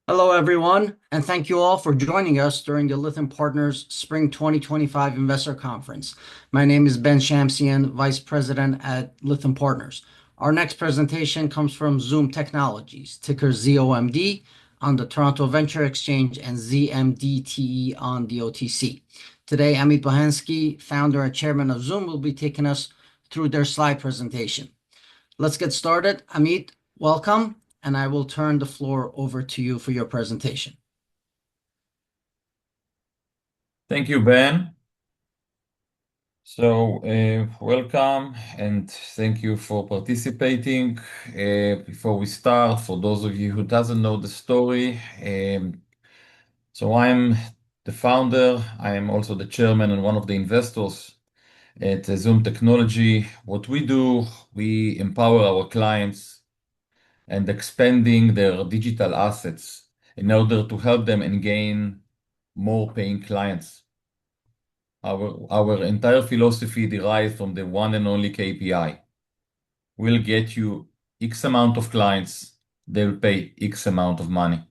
Hello, everyone, and thank you all for joining us during the Lytham Partners Spring 2025 Investor Conference. My name is Ben Shamsian, Vice President at Lytham Partners. Our next presentation comes from Zoom Technologies, ticker ZOMD on the Toronto Venture Exchange and ZMDTE on the OTC. Today, Amit Bohansky, founder and chairman of Zoom, will be taking us through their slide presentation. Let's get started. Amit, welcome, and I will turn the floor over to you for your presentation. Thank you, Ben. Welcome and thank you for participating. Before we start, for those of you who doesn't know the story, I'm the founder. I am also the chairman and one of the investors at Zoom Technology. What we do, we empower our clients and expanding their digital assets in order to help them and gain more paying clients. Our entire philosophy derives from the one and only KPI. We'll get you X amount of clients, they'll pay X amount of money.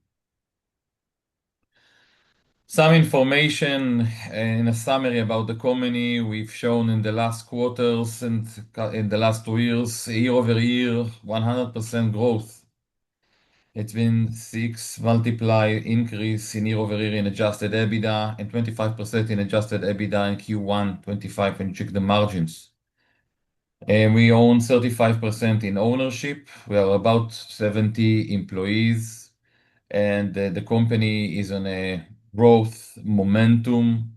Some information in a summary about the company we've shown in the last quarters and in the last 2 years, year over year, 100% growth. It's been 6 multiply increase in year over year in adjusted EBITDA and 25% in adjusted EBITDA in Q1 25 when you check the margins. We own 35% in ownership. We are about 70 employees, and the company is on a growth momentum.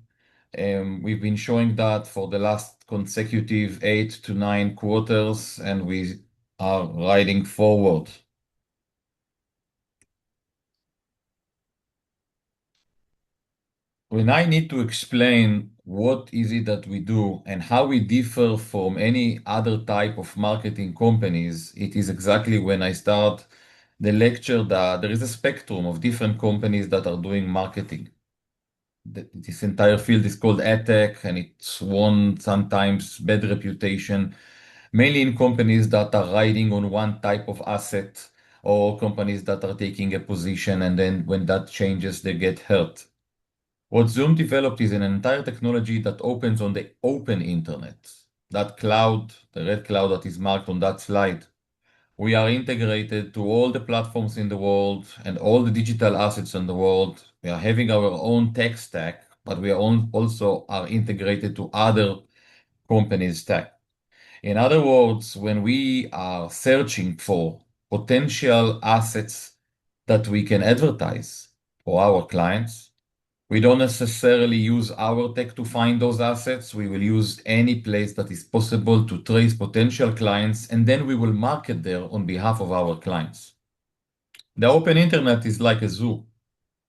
We've been showing that for the last consecutive 8 to 9 quarters, and we are riding forward. When I need to explain what is it that we do and how we differ from any other type of marketing companies, it is exactly when I start the lecture that there is a spectrum of different companies that are doing marketing. This entire field is called AdTech, and it's won sometimes bad reputation, mainly in companies that are riding on one type of asset or companies that are taking a position, and then when that changes, they get hurt. What Zoom developed is an entire technology that opens on the open internet. That cloud, the red cloud that is marked on that slide. We are integrated to all the platforms in the world and all the digital assets in the world. We are having our own tech stack, but we are also are integrated to other companies' tech. In other words, when we are searching for potential assets that we can advertise for our clients, we don't necessarily use our tech to find those assets. We will use any place that is possible to trace potential clients, and then we will market there on behalf of our clients. The open internet is like a zoo.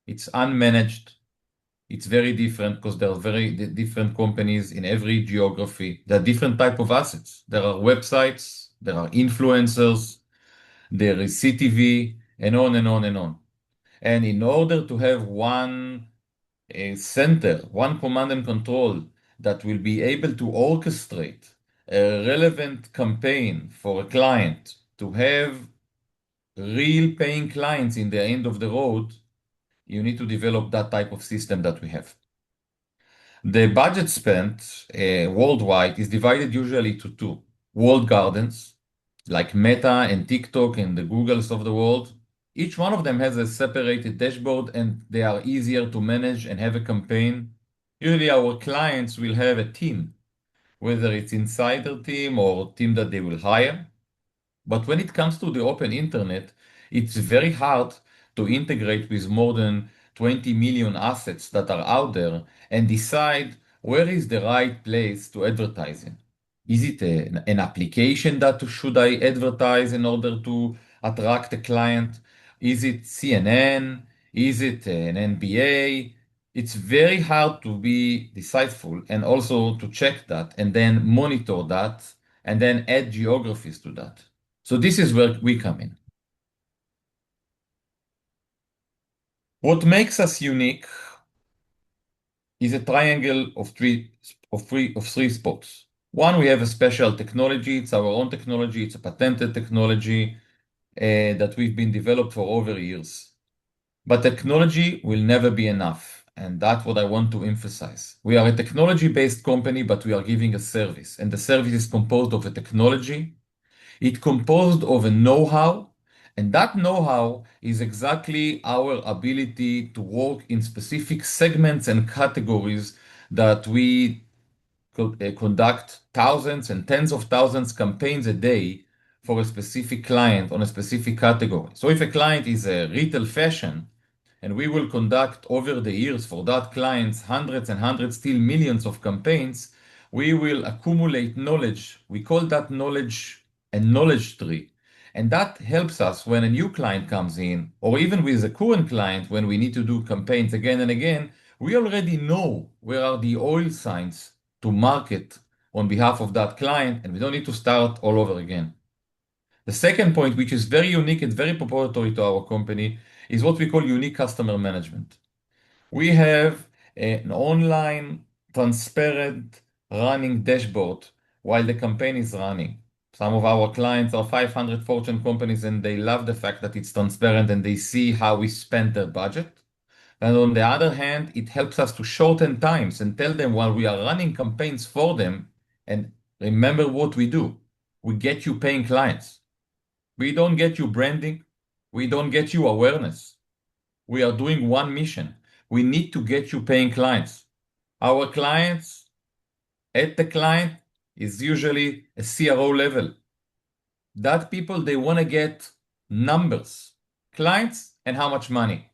It's unmanaged. It's very different because there are very different companies in every geography. There are different type of assets. There are websites, there are influencers, there is CTV, and on and on and on. And in order to have one a center, one command and control that will be able to orchestrate a relevant campaign for a client to have real paying clients in the end of the road, you need to develop that type of system that we have. The budget spent worldwide is divided usually to two walled gardens, like Meta and TikTok and the Googles of the world. Each one of them has a separated dashboard and they are easier to manage and have a campaign. Usually our clients will have a team, whether it's insider team or team that they will hire. But when it comes to the open internet, it's very hard to integrate with more than 20 million assets that are out there and decide where is the right place to advertise in. Is it an application that should I advertise in order to attract a client? Is it CNN? Is it an NBA? It's very hard to be decisive and also to check that and then monitor that and then add geographies to that. So this is where we come in. What makes us unique is a triangle of three spots. One, we have a special technology. It's our own technology. It's a patented technology that we've been developed for over years. But technology will never be enough. And that's what I want to emphasize. We are a technology-based company, but we are giving a service. And the service is composed of a technology. It's composed of a know-how. And that know-how is exactly our ability to work in specific segments and categories that we conduct thousands and tens of thousands campaigns a day for a specific client on a specific category. So if a client is a retail fashion, and we will conduct over the years for that clients hundreds and hundreds, still millions of campaigns, we will accumulate knowledge. We call that knowledge a knowledge tree. And that helps us when a new client comes in, or even with a current client, when we need to do campaigns again and again, we already know where are the oil signs to market on behalf of that client, and we don't need to start all over again. The second point, which is very unique and very proprietary to our company, is what we call unique customer management. We have an online, transparent, running dashboard while the campaign is running. Some of our clients are 500 Fortune companies, and they love the fact that it's transparent and they see how we spend their budget. And on the other hand, it helps us to shorten times and tell them while we are running campaigns for them. And remember what we do. We get you paying clients. We don't get you branding. We don't get you awareness. We are doing one mission. We need to get you paying clients. Our clients at the client is usually a CRO level. That people, they want to get numbers, clients, and how much money.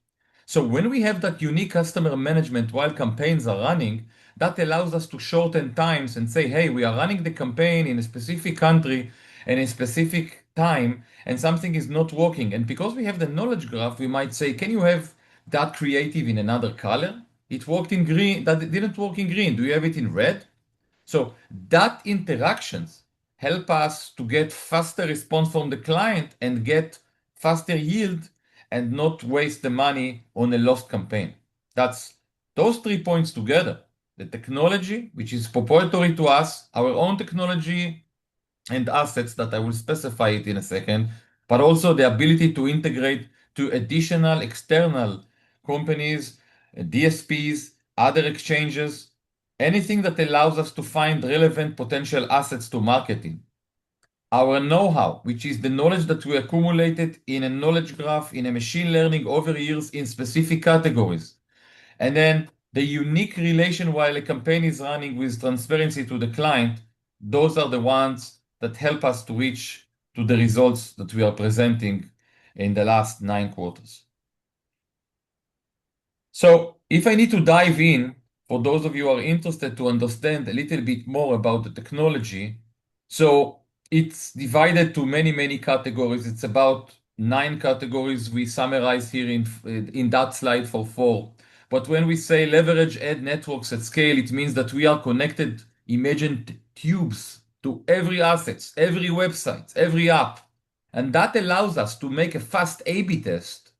So when we have that unique customer management while campaigns are running, that allows us to shorten times and say, hey, we are running the campaign in a specific country and a specific time, and something is not working. And because we have the knowledge graph, we might say, can you have that creative in another color? It worked in green, that didn't work in green. Do you have it in red? So that interactions help us to get faster response from the client and get faster yield and not waste the money on a lost campaign. That's those 3 points together. The technology, which is proprietary to us, our own technology and assets that I will specify it in a second, but also the ability to integrate to additional external companies, DSPs, other exchanges, anything that allows us to find relevant potential assets to marketing. Our know-how, which is the knowledge that we accumulated in a knowledge graph, in a machine learning over years in specific categories. And then the unique relation while a campaign is running with transparency to the client, those are the ones that help us to reach to the results that we are presenting in the last 9 quarters. So if I need to dive in, for those of you who are interested to understand a little bit more about the technology, so it's divided to many, many categories. It's about 9 categories we summarize here in that slide for 4. But when we say leverage ad networks at scale, it means that we are connected, imagine tubes to every assets, every website, every app. And that allows us to make a fast A/B test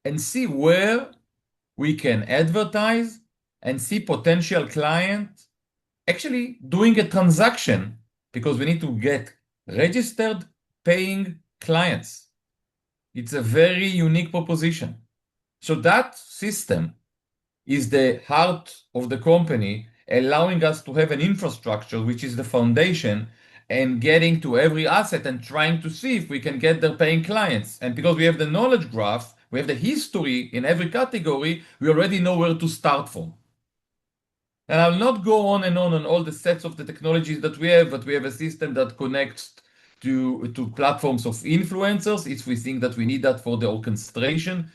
and see where we can advertise and see potential clients actually doing a transaction because we need to get registered paying clients. It's a very unique proposition. So that system is the heart of the company, allowing us to have an infrastructure, which is the foundation, and getting to every asset and trying to see if we can get their paying clients. And because we have the knowledge graph, we have the history in every category, we already know where to start from. And I'll not go on and on all the sets of the technologies that we have, but we have a system that connects to platforms of influencers if we think that we need that for the orchestration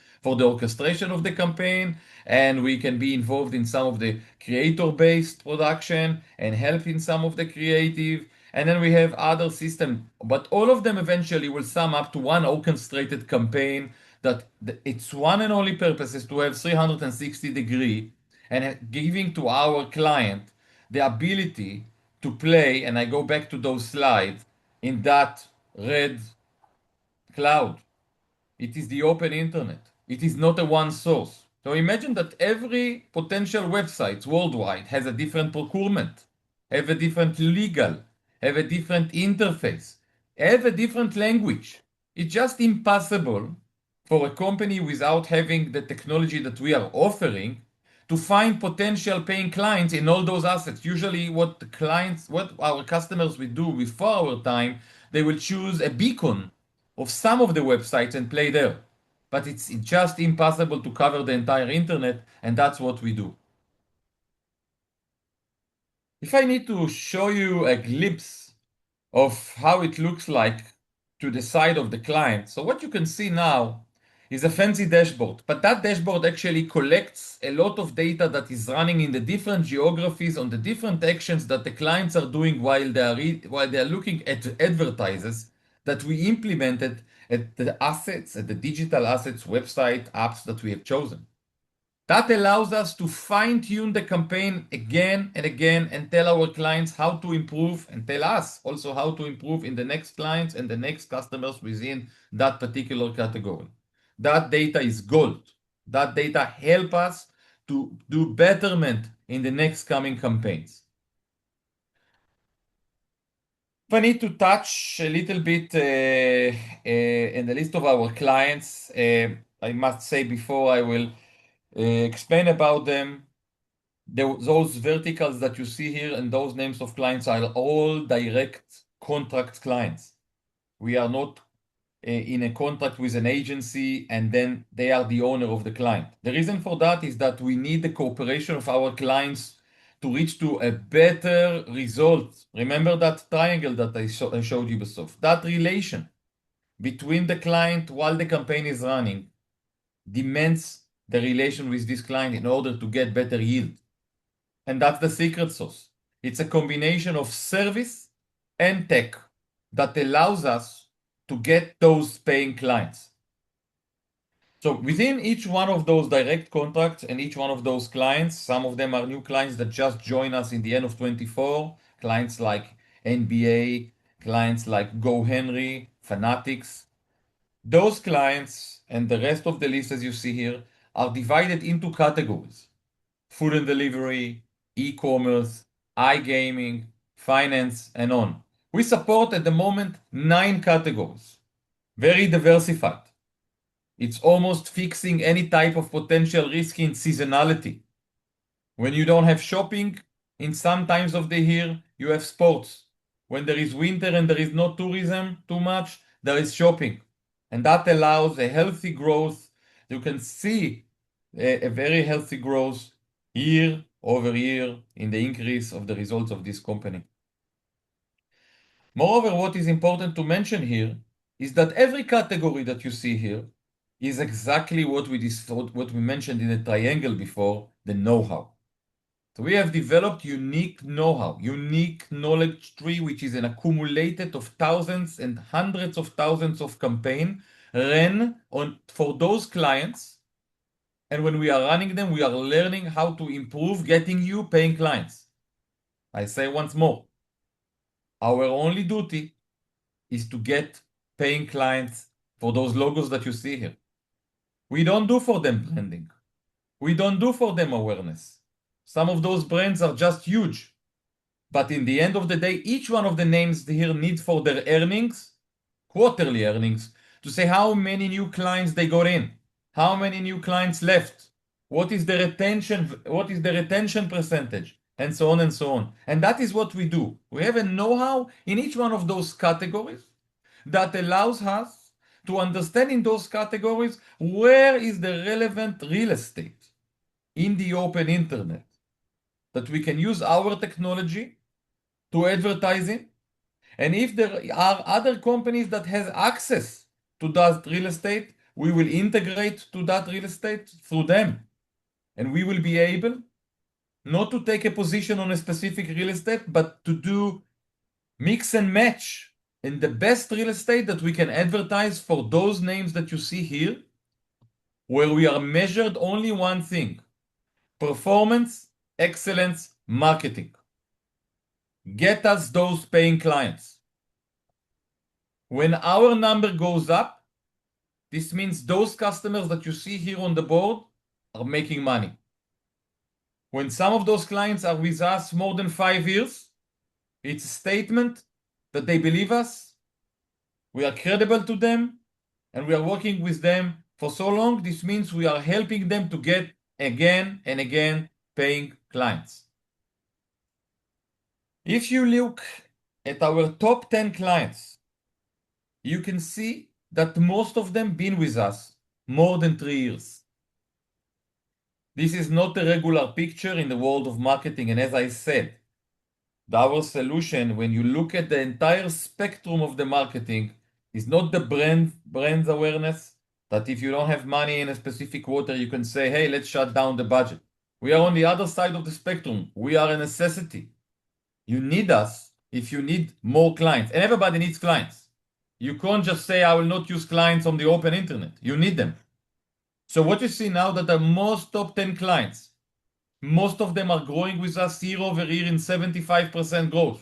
of the campaign. And we can be involved in some of the creator-based production and help in some of the creative. And then we have other systems, but all of them eventually will sum up to one orchestrated campaign that its one and only purpose is to have 360-degree and giving to our client the ability to play, and I go back to those slides, in that red cloud. It is the open internet. It is not a one source. So imagine that every potential website worldwide has a different procurement, have a different legal, have a different interface, have a different language. It's just impossible for a company without having the technology that we are offering to find potential paying clients in all those assets. Usually what our customers will do before our time, they will choose a beacon of some of the websites and play there. But it's just impossible to cover the entire internet, and that's what we do. If I need to show you a glimpse of how it looks like to the side of the client. So what you can see now is a fancy dashboard, but that dashboard actually collects a lot of data that is running in the different geographies on the different actions that the clients are doing while they are looking at advertisers that we implemented at the digital assets, website, apps that we have chosen. That allows us to fine-tune the campaign again and again and tell our clients how to improve and tell us also how to improve in the next clients and the next customers within that particular category. That data is gold. That data help us to do betterment in the next coming campaigns. If I need to touch a little bit in the list of our clients, I must say before I will explain about them. Those verticals that you see here and those names of clients are all direct contract clients. We are not in a contract with an agency and then they are the owner of the client. The reason for that is that we need the cooperation of our clients to reach to a better result. Remember that triangle that I showed you before. That relation between the client while the campaign is running demands the relation with this client in order to get better yield. And that's the secret sauce. It's a combination of service and tech that allows us to get those paying clients. So within each one of those direct contracts and each one of those clients, some of them are new clients that just join us in the end of 24, clients like NBA, clients like GoHenry, Fanatics. Those clients and the rest of the list, as you see here, are divided into categories: food and delivery, e-commerce, iGaming, finance, and on. We support at the moment 9 categories, very diversified. It's almost fixing any type of potential risk in seasonality. When you don't have shopping, in some times of the year, you have sports. When there is winter and there is no tourism too much, there is shopping. And that allows a healthy growth. You can see a very healthy growth year over year in the increase of the results of this company. Moreover, what is important to mention here is that every category that you see here is exactly what we mentioned in the triangle before, the know-how. So we have developed unique know-how, unique knowledge tree, which is an accumulated of thousands and hundreds of thousands of campaigns ran for those clients. And when we are running them, we are learning how to improve getting you paying clients. I say once more, our only duty is to get paying clients for those logos that you see here. We don't do for them branding. We don't do for them awareness. Some of those brands are just huge. But in the end of the day, each one of the names here need for their earnings, quarterly earnings, to say how many new clients they got in, how many new clients left, what is the retention percentage, and so on and so on. And that is what we do. We have a know-how in each one of those categories that allows us to understand in those categories where is the relevant real estate in the open internet that we can use our technology to advertise in. And if there are other companies that has access to that real estate, we will integrate to that real estate through them. And we will be able not to take a position on a specific real estate, but to do mix and match in the best real estate that we can advertise for those names that you see here, where we are measured only one thing: performance, excellence, marketing. Get us those paying clients. When our number goes up, this means those customers that you see here on the board are making money. When some of those clients are with us more than 5 years, it's a statement that they believe us, we are credible to them, and we are working with them for so long, this means we are helping them to get again and again paying clients. If you look at our top 10 clients, you can see that most of them been with us more than 3 years. This is not a regular picture in the world of marketing, and as I said, our solution, when you look at the entire spectrum of the marketing, is not the brand's awareness, that if you don't have money in a specific quarter, you can say, hey, let's shut down the budget. We are on the other side of the spectrum. We are a necessity. You need us if you need more clients, and everybody needs clients. You can't just say, I will not use clients on the open internet. You need them. So what you see now that the most top 10 clients, most of them are growing with us year over year in 75% growth,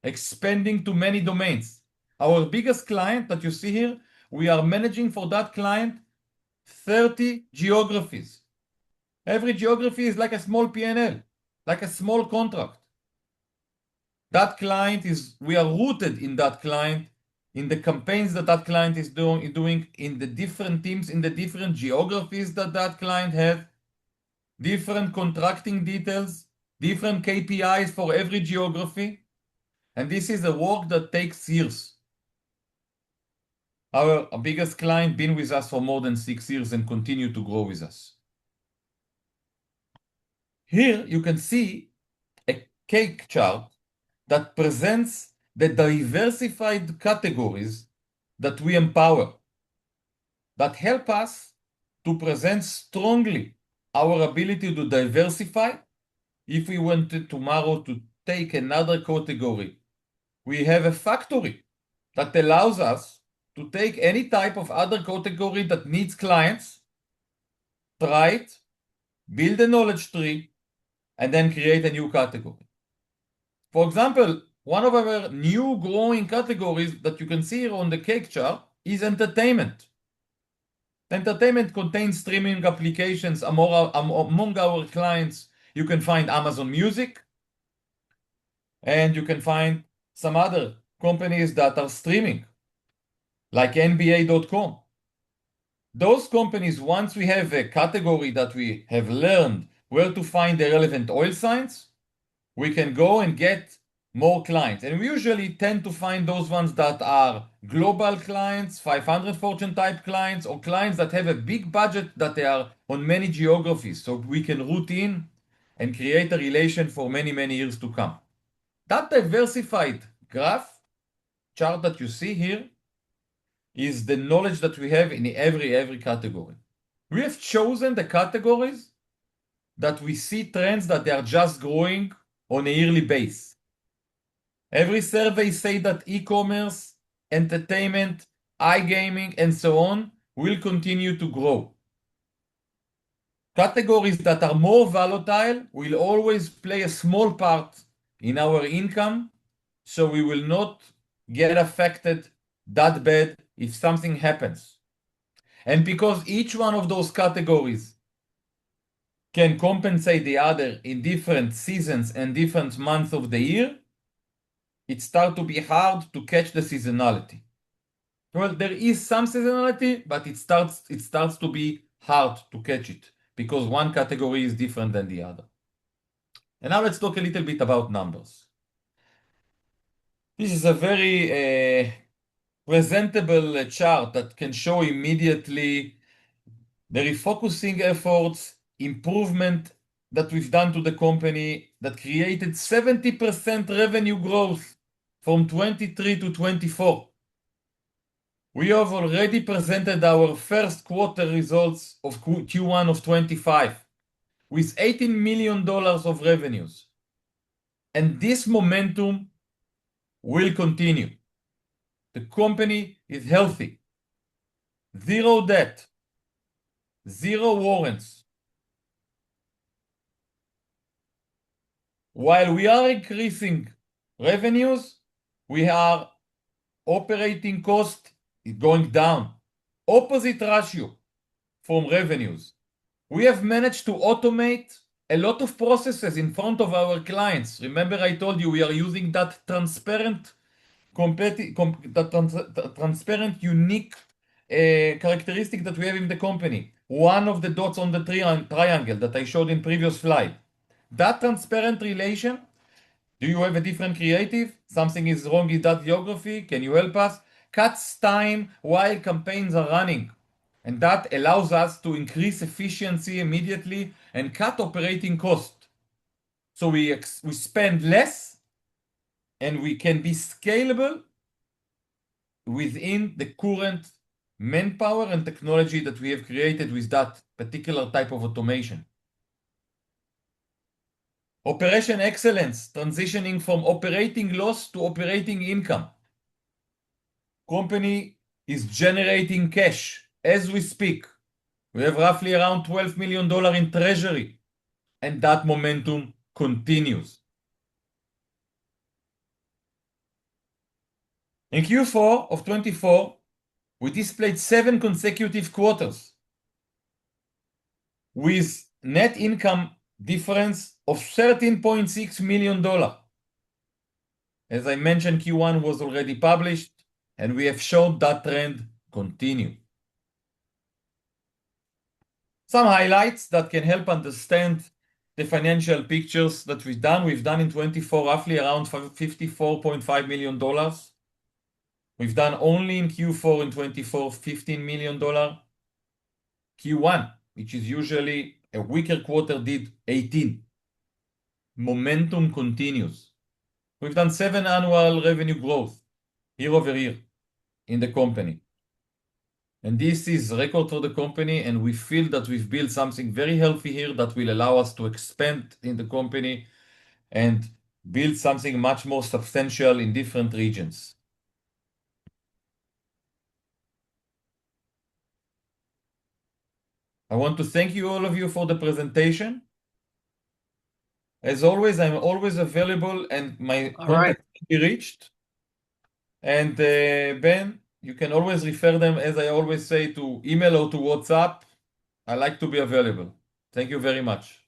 expanding to many domains. Our biggest client that you see here, we are managing for that client 30 geographies. Every geography is like a small P&L, like a small contract. That client we are rooted in that client, in the campaigns that client is doing, in the different teams, in the different geographies that client has, different contracting details, different KPIs for every geography. And this is a work that takes years. Our biggest client been with us for more than 6 years and continue to grow with us. Here you can see a cake chart that presents the diversified categories that we empower, that help us to present strongly our ability to diversify. If we wanted tomorrow to take another category, we have a factory that allows us to take any type of other category that needs clients, try it, build a knowledge tree, and then create a new category. For example, one of our new growing categories that you can see here on the cake chart is entertainment. Entertainment contains streaming applications. Among our clients, you can find Amazon Music, and you can find some other companies that are streaming, like NBA.com. Those companies, once we have a category that we have learned where to find the relevant oil signs, we can go and get more clients. And we usually tend to find those ones that are global clients, 500 Fortune type clients, or clients that have a big budget that they are on many geographies. So we can route in and create a relation for many, many years to come. That diversified graph chart that you see here is the knowledge that we have in every category. We have chosen the categories that we see trends that they are just growing on a yearly base. Every survey say that e-commerce, entertainment, iGaming, and so on will continue to grow. Categories that are more volatile will always play a small part in our income, so we will not get affected that bad if something happens. And because each one of those categories can compensate the other in different seasons and different months of the year, it starts to be hard to catch the seasonality. Well, there is some seasonality, but it starts to be hard to catch it because one category is different than the other. And now let's talk a little bit about numbers. This is a very presentable chart that can show immediately the refocusing efforts, improvement that we've done to the company that created 70% revenue growth from 23 to 24. We have already presented our first quarter results of Q1 of 25 with $18 million of revenues. And this momentum will continue. The company is healthy, 0 debt, 0 warrants. While we are increasing revenues, we are operating cost is going down. Opposite ratio from revenues. We have managed to automate a lot of processes in front of our clients. Remember I told you we are using that transparent, unique characteristic that we have in the company. One of the dots on the triangle that I showed in previous slide. That transparent relation. Do you have a different creative? Something is wrong in that geography? Can you help us? Cuts time while campaigns are running. And that allows us to increase efficiency immediately and cut operating cost. So we spend less and we can be scalable within the current manpower and technology that we have created with that particular type of automation. Operation excellence, transitioning from operating loss to operating income. Company is generating cash as we speak. We have roughly around $12 million in treasury, and that momentum continues. In Q4 of 24, we displayed 7 consecutive quarters with net income difference of $13.6 million. As I mentioned, Q1 was already published, and we have shown that trend continue. Some highlights that can help understand the financial pictures that we've done. We've done in 24 roughly around $54.5 million. We've done only in Q4 in 24 $15 million. Q1, which is usually a weaker quarter, did 18. Momentum continues. We've done 7 annual revenue growth year over year in the company. And this is record for the company, and we feel that we've built something very healthy here that will allow us to expand in the company and build something much more substantial in different regions. I want to thank you, all of you, for the presentation. As always, I'm always available and my All right. contact can be reached. And Ben, you can always refer them, as I always say, to email or to WhatsApp. I like to be available. Thank you very much.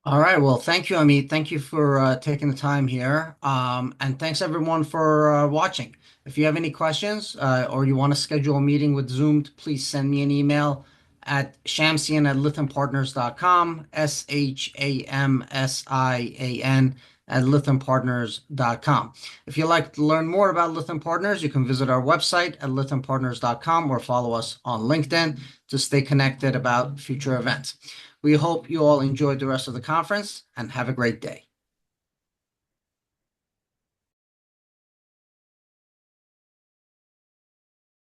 All right. Well, thank you, Amit. Thank you for taking the time here. And thanks everyone for watching. If you have any questions or you want to schedule a meeting with Zoom, please send me an email at shamsian@lythampartners.com, Shamsian @lythampartners.com. If you'd like to learn more about Lytham Partners, you can visit our website at lythampartners.com or follow us on LinkedIn to stay connected about future events. We hope you all enjoyed the rest of the conference and have a great day.